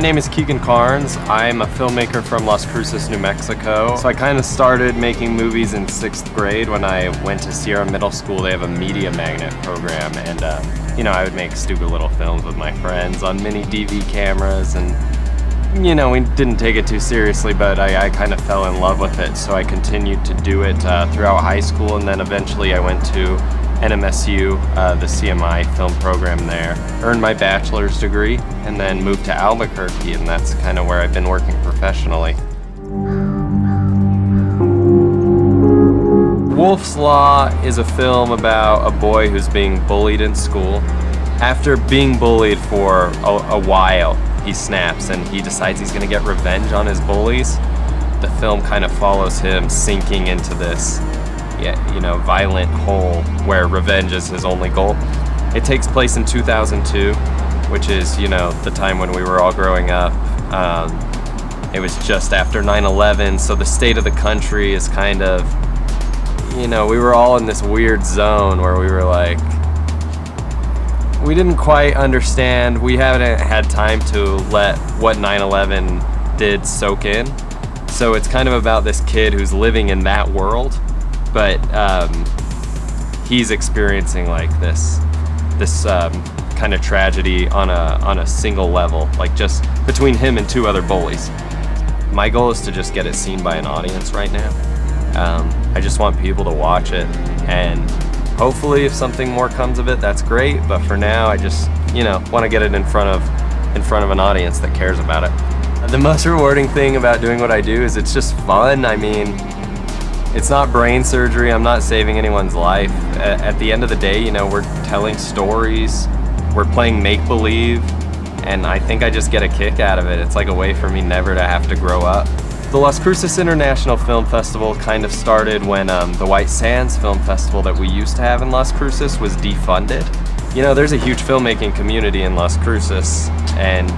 My name is Keegan Carnes. I'm a filmmaker from Las Cruces, New Mexico. So I kind of started making movies in 6th grade when I went to Sierra Middle School. They have a media magnet program, and I would make stupid little films with my friends on mini DV cameras, and we didn't take it too seriously, but I kind of fell in love with it. So I continued to do it throughout high school, and then eventually I went to NMSU, the CMI film program there, earned my bachelor's degree, and then moved to Albuquerque, and that's kind of where I've been working professionally. Wolf's Law is a film about a boy who's being bullied in school. After being bullied for a while, he snaps and he decides he's going to get revenge on his bullies. The film kind of follows him sinking into this violent hole where revenge is his only goal. It takes place in 2002, which is, the time when we were all growing up. It was just after 9/11, so the state of the country is kind of, we were all in this weird zone where we were like, we didn't quite understand. We haven't had time to let what 9/11 did soak in. So it's kind of about this kid who's living in that world, but he's experiencing like this kind of tragedy on a single level, like just between him and 2 other bullies. My goal is to just get it seen by an audience right now. I just want people to watch it, and hopefully if something more comes of it, that's great, but for now I just want to get it in front of an audience that cares about it. The most rewarding thing about doing what I do is it's just fun. I mean, it's not brain surgery. I'm not saving anyone's life. At the end of the day, we're telling stories, we're playing make-believe, and I think I just get a kick out of it. It's like a way for me never to have to grow up. The Las Cruces International Film Festival kind of started when the White Sands Film Festival that we used to have in Las Cruces was defunded. There's a huge filmmaking community in Las Cruces, and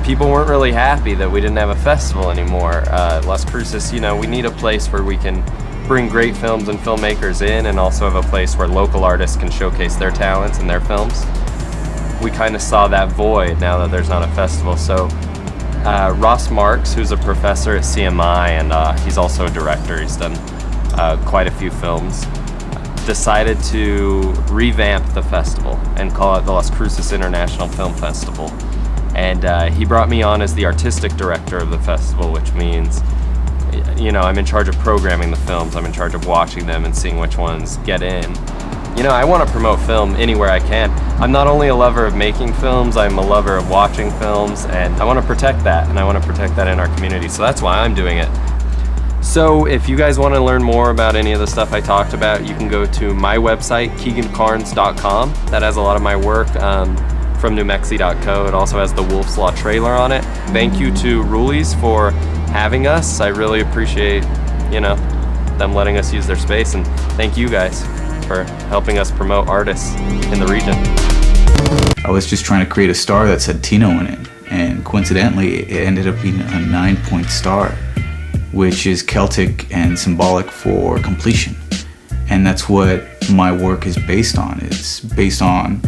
people weren't really happy that we didn't have a festival anymore. Las Cruces, we need a place where we can bring great films and filmmakers in, and also have a place where local artists can showcase their talents and their films. We kind of saw that void now that there's not a festival. So Ross Marks, who's a professor at CMI, and he's also a director, he's done quite a few films, decided to revamp the festival and call it the Las Cruces International Film Festival. And he brought me on as the artistic director of the festival, which means, I'm in charge of programming the films. I'm in charge of watching them and seeing which ones get in. I want to promote film anywhere I can. I'm not only a lover of making films, I'm a lover of watching films, and I want to protect that, and I want to protect that in our community, so that's why I'm doing it. So if you guys want to learn more about any of the stuff I talked about, you can go to my website, keegancarnes.com. That has a lot of my work from newmexi.co. It also has the Wolf's Law trailer on it. Thank you to Rulies for having us. I really appreciate, them letting us use their space, and thank you guys for helping us promote artists in the region. I was just trying to create a star that said Tino in it, and coincidentally it ended up being a 9-point star, which is Celtic and symbolic for completion. And that's what my work is based on. It's based on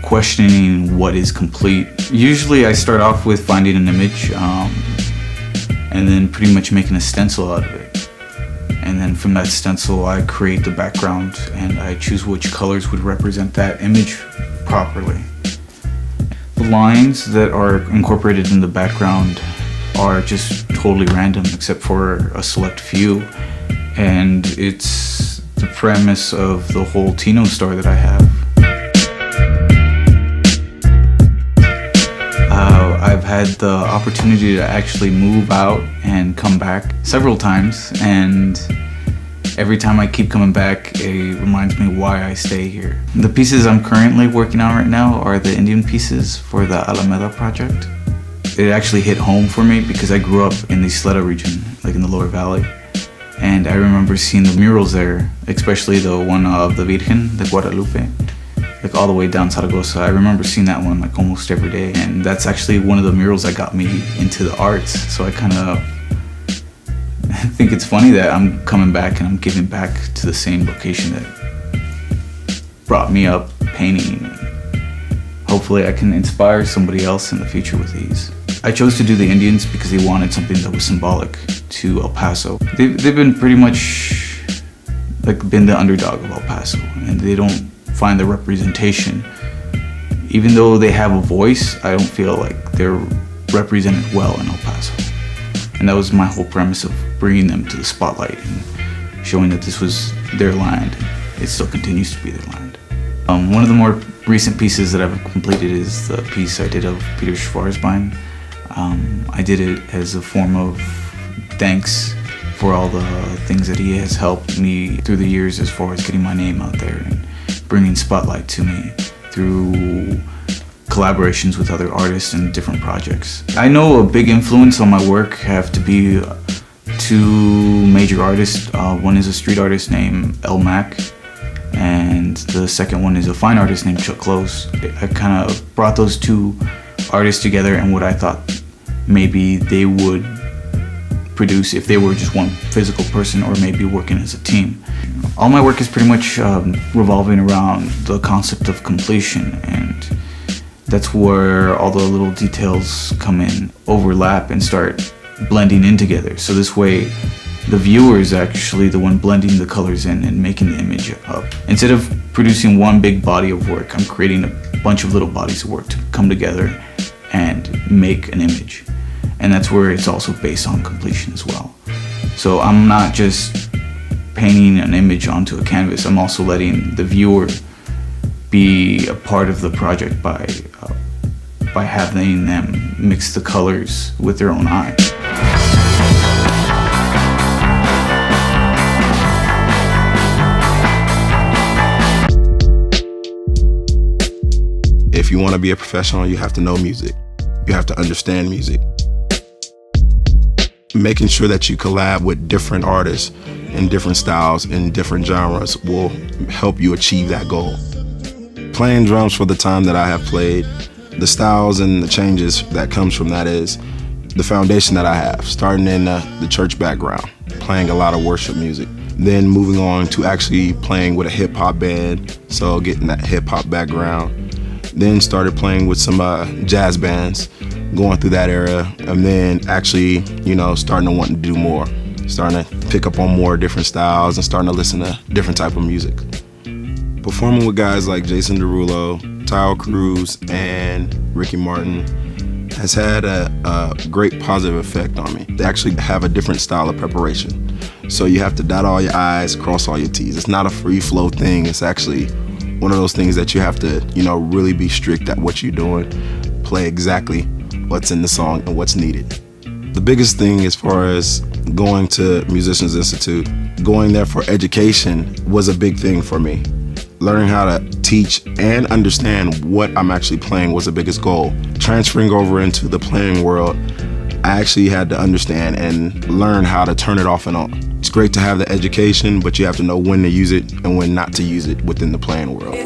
questioning what is complete. Usually I start off with finding an image and then pretty much making a stencil out of it. And then from that stencil I create the background and I choose which colors would represent that image properly. The lines that are incorporated in the background are just totally random except for a select few, and it's the premise of the whole Tino star that I have. I've had the opportunity to actually move out and come back several times, and every time I keep coming back, it reminds me why I stay here. The pieces I'm currently working on right now are the Indian pieces for the Alameda project. It actually hit home for me because I grew up in the Isleta region, like in the lower valley. And I remember seeing the murals there, especially the one of the Virgen de Guadalupe, like all the way down Zaragoza. I remember seeing that one like almost every day. And that's actually one of the murals that got me into the arts. So I kind of think it's funny that I'm coming back and I'm giving back to the same location that brought me up painting. hopefully I can inspire somebody else in the future with these. I chose to do the Indians because they wanted something that was symbolic to El Paso. They've been pretty much been the underdog of El Paso, and they don't find the representation. Even though they have a voice, I don't feel like they're represented well in El Paso. And that was my whole premise of bringing them to the spotlight and showing that this was their land. It still continues to be their land. One of the more recent pieces that I've completed is the piece I did of Peter Schwarzbein. I did it as a form of thanks for all the things that he has helped me through the years as far as getting my name out there and bringing spotlight to me through collaborations with other artists and different projects. I know a big influence on my work have to be two major artists. One is a street artist named El Mac, and the second one is a fine artist named Chuck Close. I kind of brought those two artists together and what I thought maybe they would produce if they were just one physical person or maybe working as a team. All my work is pretty much revolving around the concept of completion, and that's where all the little details come in, overlap, and start blending in together. So this way, the viewer is actually the one blending the colors in and making the image up. Instead of producing one big body of work, I'm creating a bunch of little bodies of work to come together and make an image. And that's where it's also based on completion as well. So I'm not just painting an image onto a canvas, I'm also letting the viewer be a part of the project by having them mix the colors with their own eye. If you want to be a professional, you have to know music. You have to understand music. Making sure that you collab with different artists in different styles and different genres will help you achieve that goal. Playing drums for the time that I have played, the styles and the changes that comes from that is the foundation that I have, starting in the church background, playing a lot of worship music, then moving on to actually playing with a hip-hop band, so getting that hip-hop background, then started playing with some jazz bands, going through that era, and then actually, starting to want to do more, starting to pick up on more different styles and starting to listen to different type of music. Performing with guys like Jason Derulo, Tyle Cruz, and Ricky Martin has had a great positive effect on me. They actually have a different style of preparation. So you have to dot all your I's, cross all your T's. It's not a free flow thing. It's actually one of those things that you have to, really be strict at what you're doing, play exactly what's in the song and what's needed. The biggest thing as far as going to Musicians Institute, going there for education was a big thing for me. Learning how to teach and understand what I'm actually playing was the biggest goal. Transferring over into the playing world, I actually had to understand and learn how to turn it off and on. It's great to have the education, but you have to know when to use it and when not to use it within the playing world.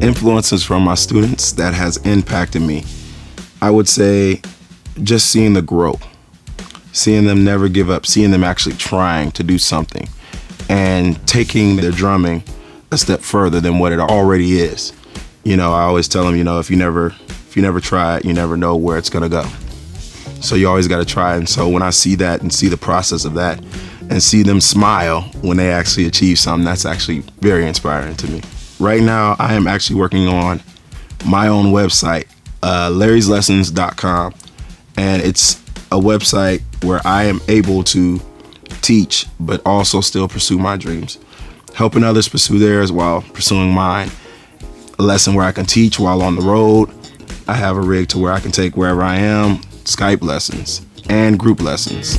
Influences from my students that has impacted me, I would say just seeing the growth, seeing them never give up, seeing them actually trying to do something and taking their drumming a step further than what it already is. I always tell them, if you never try it, you never know where it's gonna go. So you always gotta try. And so when I see that and see the process of that and see them smile when they actually achieve something, that's actually very inspiring to me. Right now, I am actually working on my own website, larryslessons.com, and it's a website where I am able to teach, but also still pursue my dreams, helping others pursue theirs while pursuing mine. A lesson where I can teach while on the road. I have a rig to where I can take wherever I am, Skype lessons and group lessons.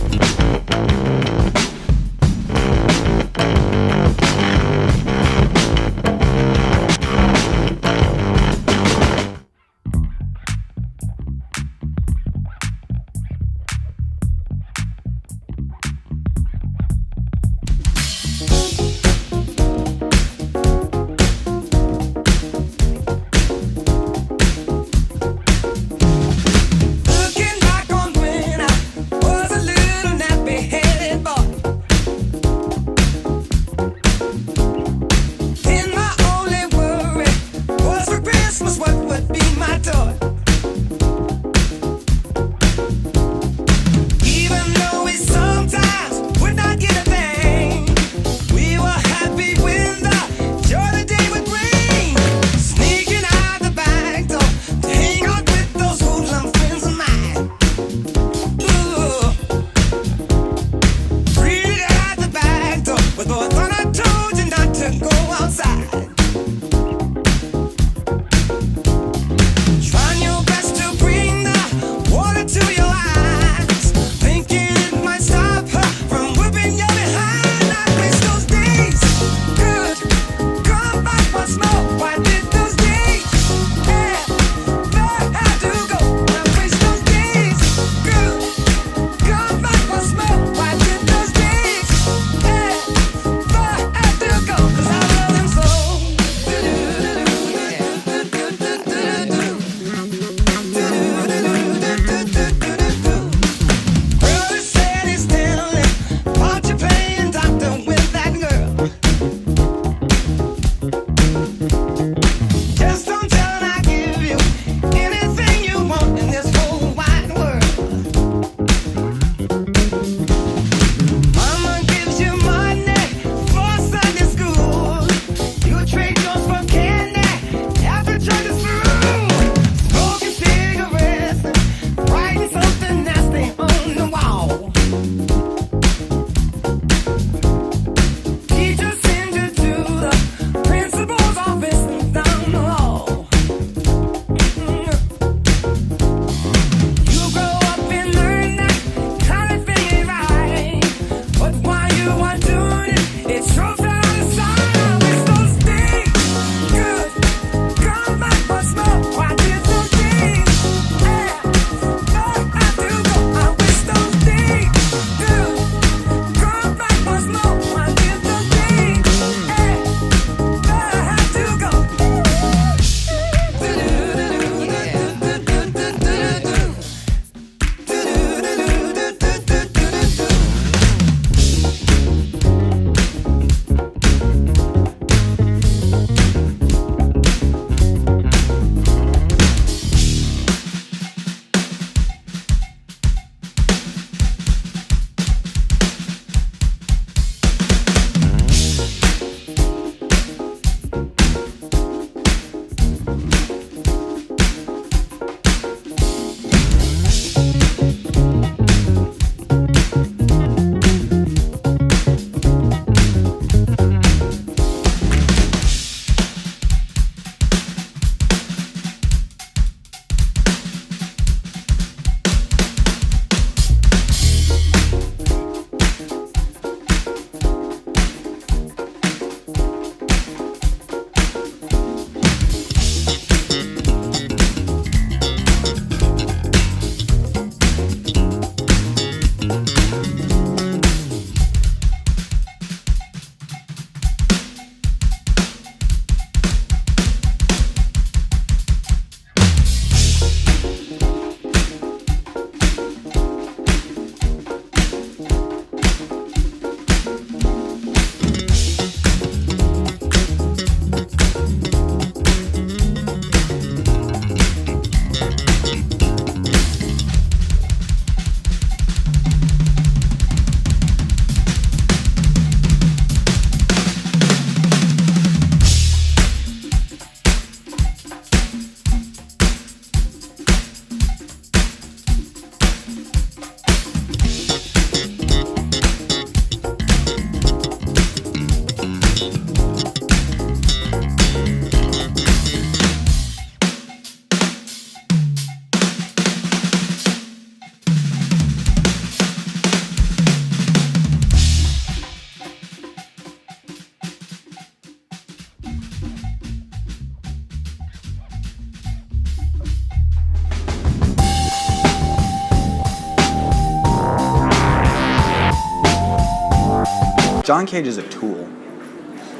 John Cage is a tool.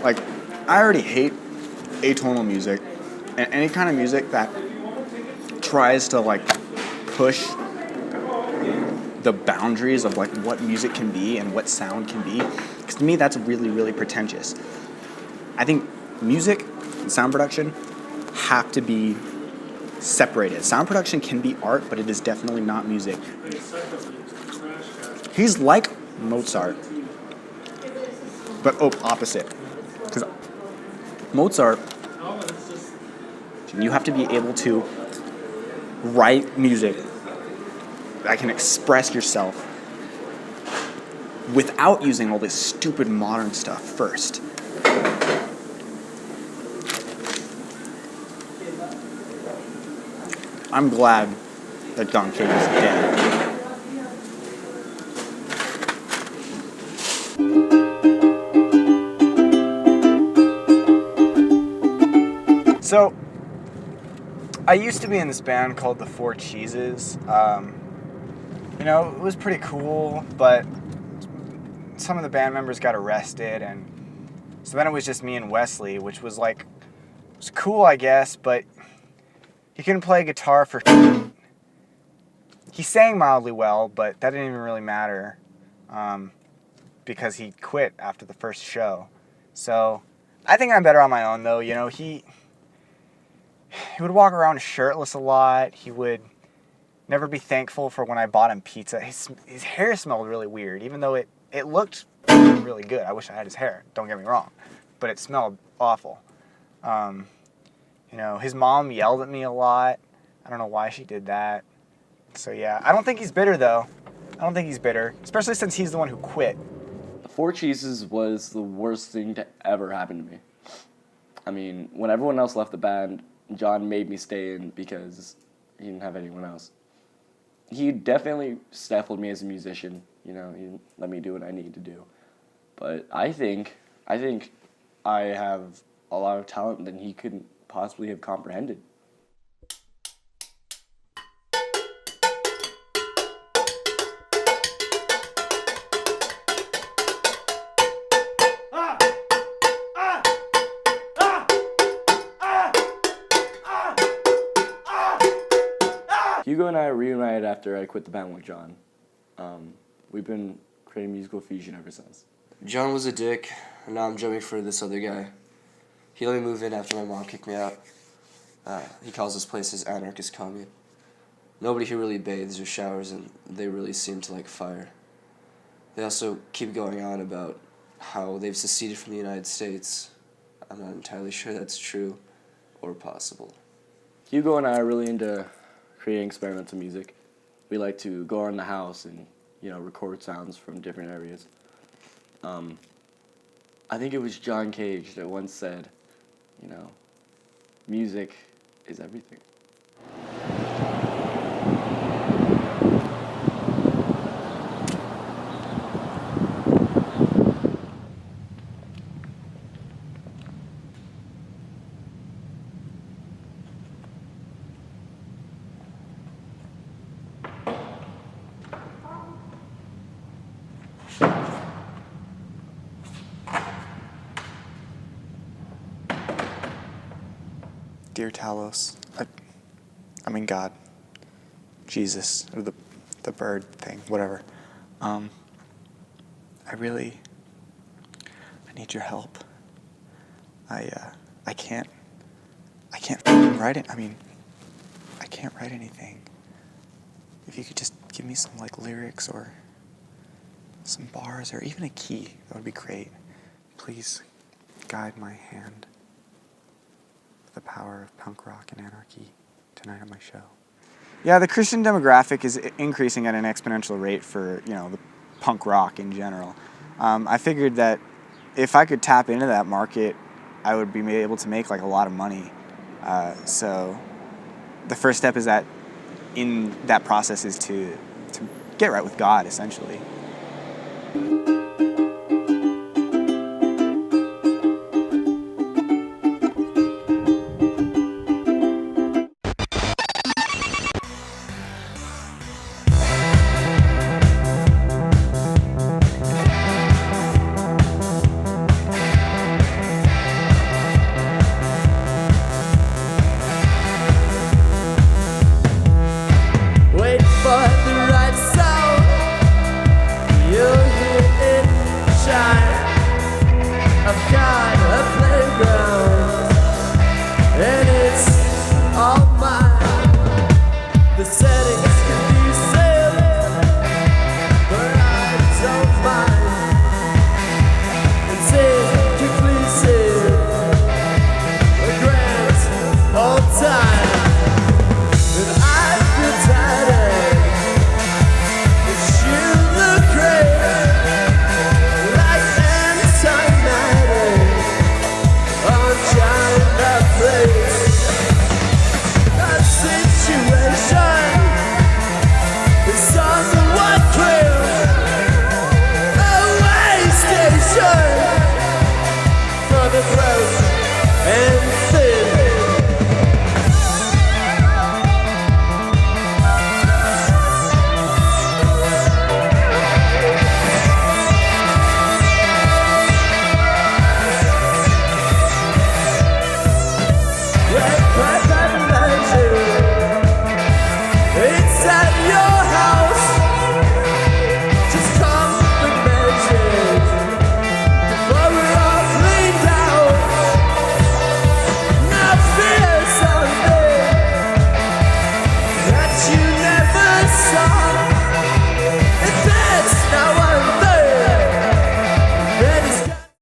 Like, I already hate atonal music and any kind of music that tries to like push the boundaries of like what music can be and what sound can be. Because to me, that's really, really pretentious. I think music and sound production have to be separated. Sound production can be art, but it is definitely not music. He's like Mozart, but opposite. Because Mozart, you have to be able to write music that can express yourself without using all this stupid modern stuff first. I'm glad that John Cage is dead. So, I used to be in this band called the Four Cheeses. You know, it was pretty cool, but some of the band members got arrested, and so then it was just me and Wesley, which was like, it was cool, I guess, but he couldn't play guitar for... He sang mildly well, but that didn't even really matter, because he quit after the first show. So, I think I'm better on my own, though. You know, he would walk around shirtless a lot. He would never be thankful for when I bought him pizza. His hair smelled really weird, even though it looked really good. I wish I had his hair, don't get me wrong, but it smelled awful. You know, his mom yelled at me a lot. I don't know why she did that. So yeah, I don't think he's bitter though. I don't think he's bitter, especially since he's the one who quit. The Four Cheeses was the worst thing to ever happen to me. I mean, when everyone else left the band, John made me stay in because he didn't have anyone else. He definitely stifled me as a musician, you know, he let me do what I needed to do. But I think I have a lot of talent that he couldn't possibly have comprehended. Hugo and I reunited after I quit the band with John. We've been creating musical fusion ever since. John was a dick, and now I'm jumping for this other guy. He let me move in after my mom kicked me out. He calls this place his anarchist commune. Nobody here really bathes or showers, and they really seem to like fire. They also keep going on about how they've seceded from the United States. I'm not entirely sure that's true or possible. Hugo and I are really into creating experimental music. We like to go around the house and, record sounds from different areas. I think it was John Cage that once said, music is everything. Dear Talos, I mean God, Jesus, or the bird thing, whatever. I need your help. I can't fucking write it. I can't write anything. If you could just give me some lyrics or some bars or even a key, that would be great. Please guide my hand. The power of punk rock and anarchy tonight on my show. Yeah, the Christian demographic is increasing at an exponential rate for, the punk rock in general. I figured that if I could tap into that market, I would be able to make a lot of money. So the first step is that in that process is to get right with God, essentially.